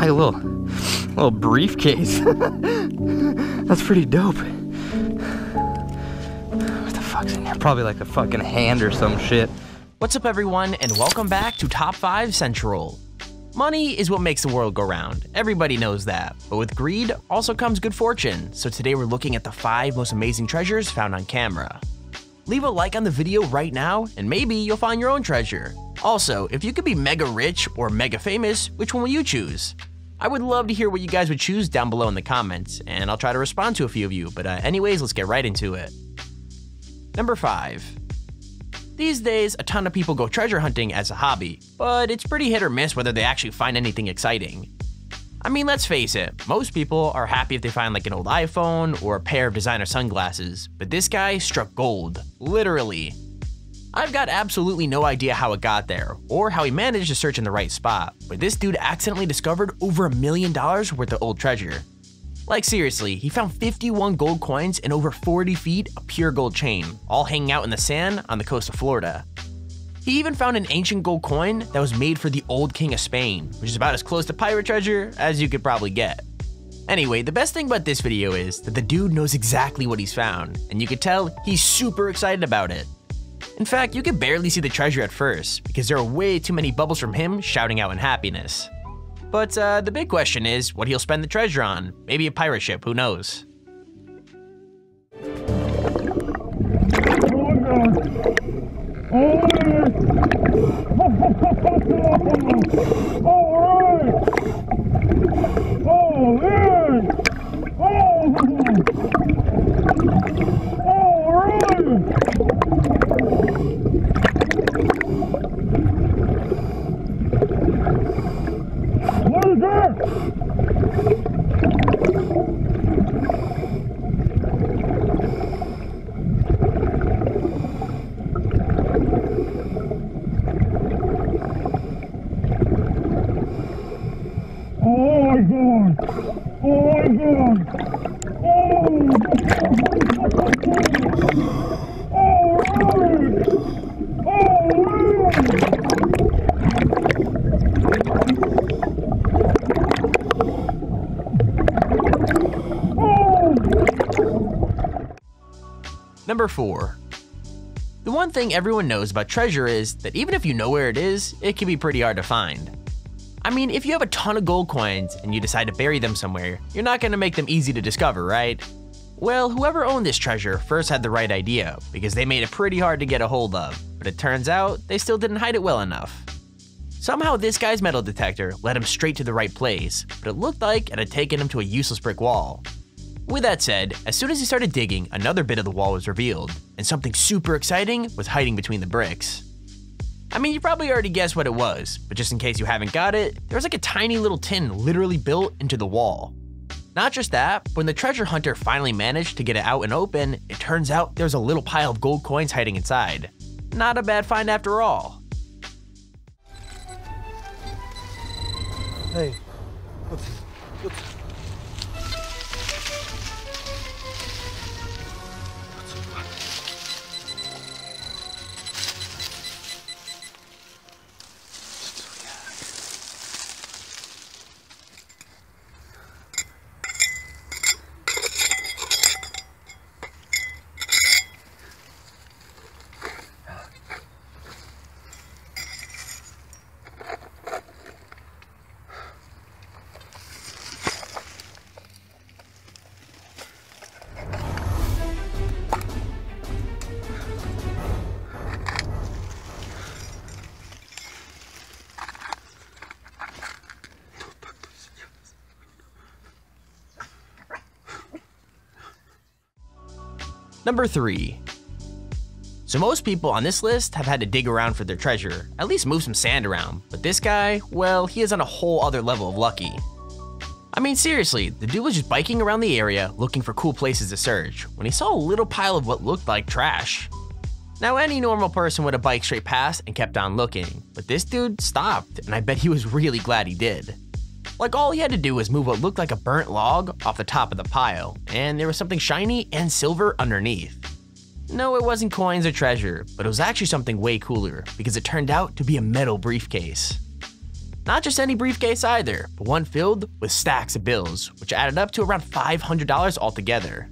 like a little briefcase. That's pretty dope. What the fuck's in here? Probably like a fucking hand or some shit. What's up everyone, and welcome back to Top 5 Central. Money is what makes the world go round. Everybody knows that. But with greed also comes good fortune. So today we're looking at the 5 most amazing treasures found on camera. Leave a like on the video right now, and maybe you'll find your own treasure. Also, if you could be mega rich or mega famous, which one will you choose? I would love to hear what you guys would choose down below in the comments, and I'll try to respond to a few of you, but anyways, let's get right into it. Number 5. These days, a ton of people go treasure hunting as a hobby, but it's pretty hit or miss whether they actually find anything exciting. I mean, let's face it, most people are happy if they find like an old iPhone or a pair of designer sunglasses, but this guy struck gold, literally. I've got absolutely no idea how it got there, or how he managed to search in the right spot, but this dude accidentally discovered over $1 million worth of old treasure. Like seriously, he found 51 gold coins and over 40 feet of pure gold chain, all hanging out in the sand on the coast of Florida. He even found an ancient gold coin that was made for the old king of Spain, which is about as close to pirate treasure as you could probably get. Anyway, the best thing about this video is that the dude knows exactly what he's found, and you could tell he's super excited about it. In fact, you could barely see the treasure at first, because there are way too many bubbles from him shouting out in happiness. But the big question is what he'll spend the treasure on. Maybe a pirate ship, who knows? Number 4. The one thing everyone knows about treasure is that even if you know where it is, it can be pretty hard to find. I mean, if you have a ton of gold coins and you decide to bury them somewhere, you're not going to make them easy to discover, right? Well, whoever owned this treasure first had the right idea, because they made it pretty hard to get a hold of, but it turns out they still didn't hide it well enough. Somehow this guy's metal detector led him straight to the right place, but it looked like it had taken him to a useless brick wall. With that said, as soon as he started digging, another bit of the wall was revealed, and something super exciting was hiding between the bricks. I mean, you probably already guessed what it was, but just in case you haven't got it, there was like a tiny little tin literally built into the wall. Not just that, but when the treasure hunter finally managed to get it out and open, it turns out there was a little pile of gold coins hiding inside. Not a bad find after all. Hey, look. Number 3. So most people on this list have had to dig around for their treasure, at least move some sand around, but this guy, well, he is on a whole other level of lucky. I mean seriously, the dude was just biking around the area looking for cool places to search when he saw a little pile of what looked like trash. Now any normal person would have biked straight past and kept on looking, but this dude stopped, and I bet he was really glad he did. Like all he had to do was move what looked like a burnt log off the top of the pile, and there was something shiny and silver underneath. No, it wasn't coins or treasure, but it was actually something way cooler because it turned out to be a metal briefcase. Not just any briefcase either, but one filled with stacks of bills, which added up to around $500 altogether.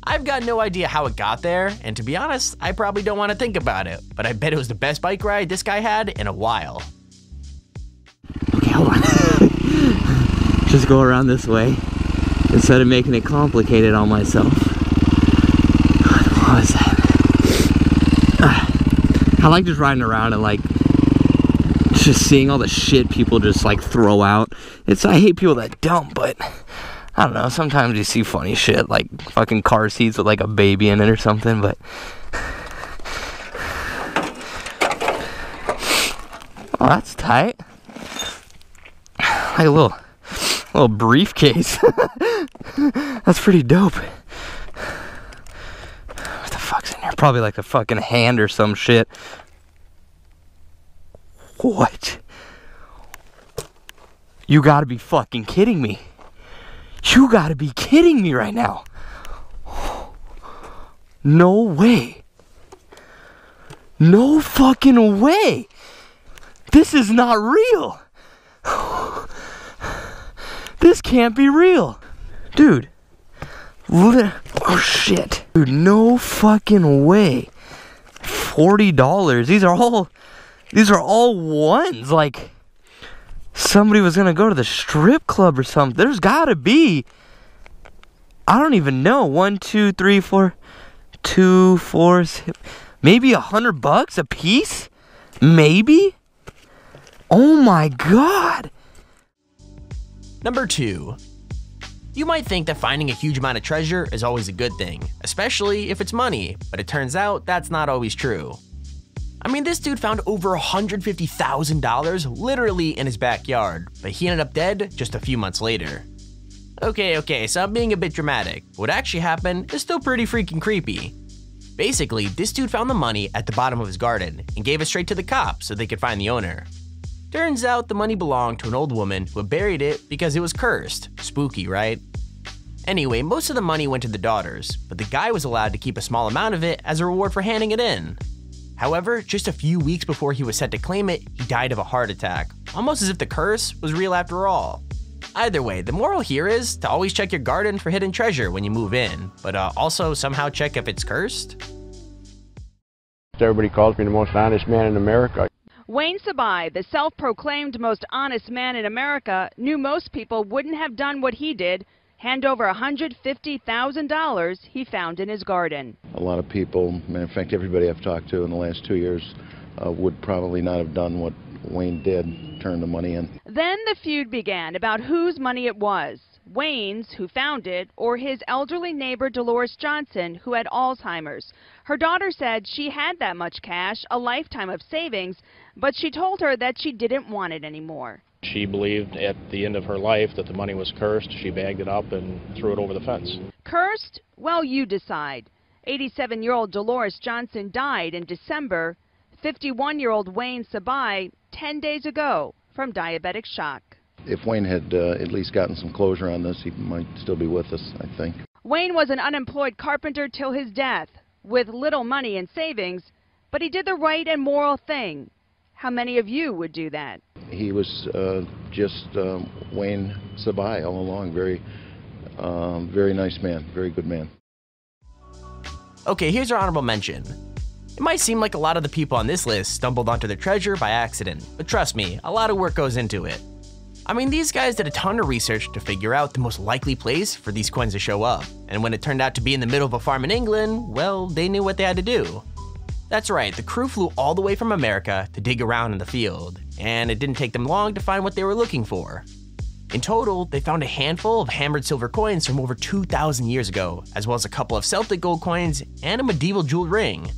I've got no idea how it got there, and to be honest, I probably don't want to think about it, but I bet it was the best bike ride this guy had in a while. Okay, hold on. Just go around this way instead of making it complicated on myself. What was that? I like just riding around and like just seeing all the shit people just like throw out. I hate people that dump, but I don't know, sometimes you see funny shit like fucking car seats with like a baby in it or something, but oh, that's tight. Like a little briefcase. That's pretty dope. What the fuck's in here? Probably like a fucking hand or some shit. What? You gotta be fucking kidding me. You gotta be kidding me right now. No way. No fucking way. This is not real. This can't be real. Dude. Oh shit. Dude, no fucking way. $40. These are all ones. Like somebody was gonna go to the strip club or something. There's gotta be, I don't even know, 1, 2, 3, 4, 2, 4, 6, maybe $100 a piece? Maybe? Oh my god. Number 2. You might think that finding a huge amount of treasure is always a good thing, especially if it's money, but it turns out that's not always true. I mean, this dude found over $150,000 literally in his backyard, but he ended up dead just a few months later. Okay, so I'm being a bit dramatic. What actually happened is still pretty freaking creepy. Basically, this dude found the money at the bottom of his garden and gave it straight to the cops so they could find the owner. Turns out the money belonged to an old woman who had buried it because it was cursed. Spooky, right? Anyway, most of the money went to the daughters, but the guy was allowed to keep a small amount of it as a reward for handing it in. However, just a few weeks before he was set to claim it, he died of a heart attack, almost as if the curse was real after all. Either way, the moral here is to always check your garden for hidden treasure when you move in, but also somehow check if it's cursed. Everybody calls me the most honest man in America. Wayne Sabai, the self-proclaimed most honest man in America, knew most people wouldn't have done what he did, hand over $150,000 he found in his garden. A lot of people, matter of fact everybody I've talked to in the last 2 years, would probably not have done what Wayne did, turn the money in. Then the feud began about whose money it was, Wayne's, who found it, or his elderly neighbor Dolores Johnson, who had Alzheimer's. Her daughter said she had that much cash, a lifetime of savings, but she told her that she didn't want it anymore. She believed at the end of her life that the money was cursed. She bagged it up and threw it over the fence. Cursed? Well, you decide. 87-year-old Dolores Johnson died in December. 51-year-old Wayne Sabai 10 days ago from diabetic shock. If Wayne had at least gotten some closure on this, he might still be with us, I think. Wayne was an unemployed carpenter till his death, with little money in savings, but he did the right and moral thing. How many of you would do that? He was just Wayne Sabai all along. Very nice man, very good man. Okay, here's our honorable mention. It might seem like a lot of the people on this list stumbled onto the treasure by accident, but trust me, a lot of work goes into it. I mean, these guys did a ton of research to figure out the most likely place for these coins to show up, and when it turned out to be in the middle of a farm in England, well, they knew what they had to do. That's right, the crew flew all the way from America to dig around in the field, and it didn't take them long to find what they were looking for. In total, they found a handful of hammered silver coins from over 2,000 years ago, as well as a couple of Celtic gold coins and a medieval jeweled ring.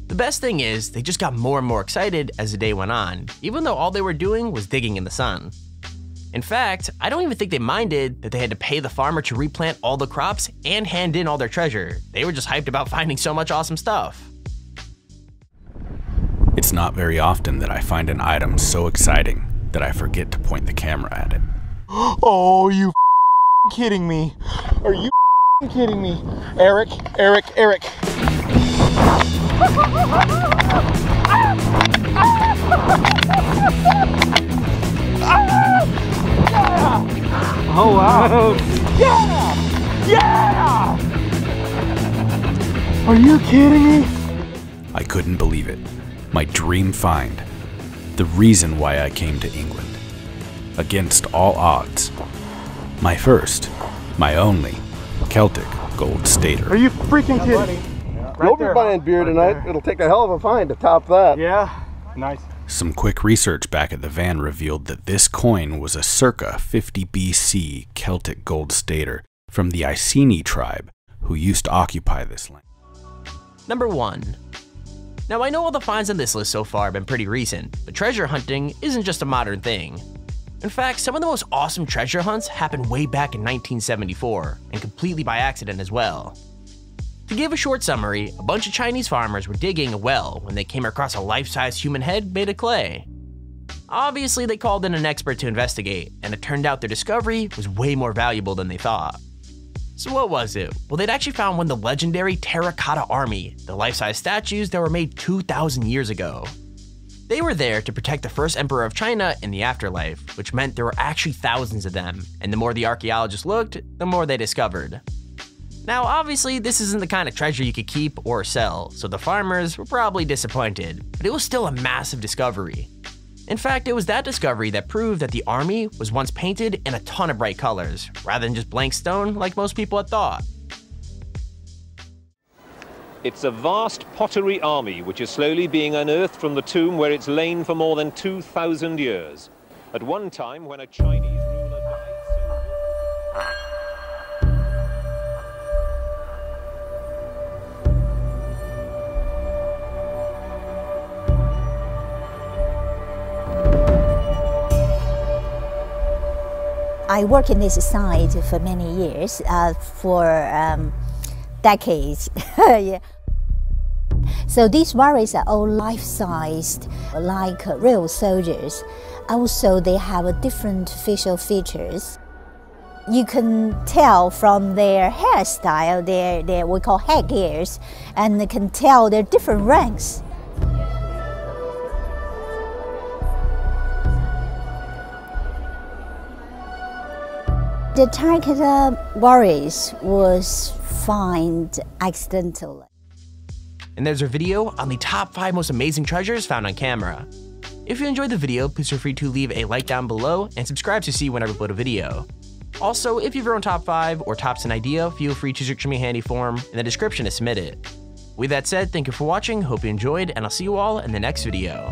The best thing is, they just got more and more excited as the day went on, even though all they were doing was digging in the sun. In fact, I don't even think they minded that they had to pay the farmer to replant all the crops and hand in all their treasure. They were just hyped about finding so much awesome stuff. It's not very often that I find an item so exciting that I forget to point the camera at it. Oh, you kidding me? Are you kidding me? Eric. Oh wow! Yeah! Yeah! Are you kidding me? I couldn't believe it. My dream find. The reason why I came to England. Against all odds. My first, my only, Celtic gold stater. Are you freaking kidding? You'll be buying beer tonight. It'll take a hell of a find to top that. Yeah, nice. Some quick research back at the van revealed that this coin was a circa 50 BC Celtic gold stater from the Iceni tribe who used to occupy this land. Number 1. Now I know all the finds on this list so far have been pretty recent, but treasure hunting isn't just a modern thing. In fact, some of the most awesome treasure hunts happened way back in 1974, and completely by accident as well. To give a short summary, a bunch of Chinese farmers were digging a well when they came across a life-size human head made of clay. Obviously, they called in an expert to investigate, and it turned out their discovery was way more valuable than they thought. So what was it? Well, they'd actually found one of the legendary Terracotta Army, the life-size statues that were made 2,000 years ago. They were there to protect the first emperor of China in the afterlife, which meant there were actually thousands of them, and the more the archaeologists looked, the more they discovered. Now, obviously, this isn't the kind of treasure you could keep or sell, so the farmers were probably disappointed, but it was still a massive discovery. In fact, it was that discovery that proved that the army was once painted in a ton of bright colors, rather than just blank stone like most people had thought. It's a vast pottery army which is slowly being unearthed from the tomb where it's lain for more than 2,000 years. At one time, when a Chinese ruler died, I work in this site for many years, for decades. Yeah. So these warriors are all life-sized, like real soldiers. Also, they have different facial features. You can tell from their hairstyle, their we call headgears, and they can tell their different ranks. The Terracotta warriors was found accidentally. And there's our video on the top 5 most amazing treasures found on camera. If you enjoyed the video, please feel free to leave a like down below and subscribe to see when I upload a video. Also, if you have your own top 5 or tops an idea, feel free to search me handy form in the description to submit it. With that said, thank you for watching, hope you enjoyed, and I'll see you all in the next video.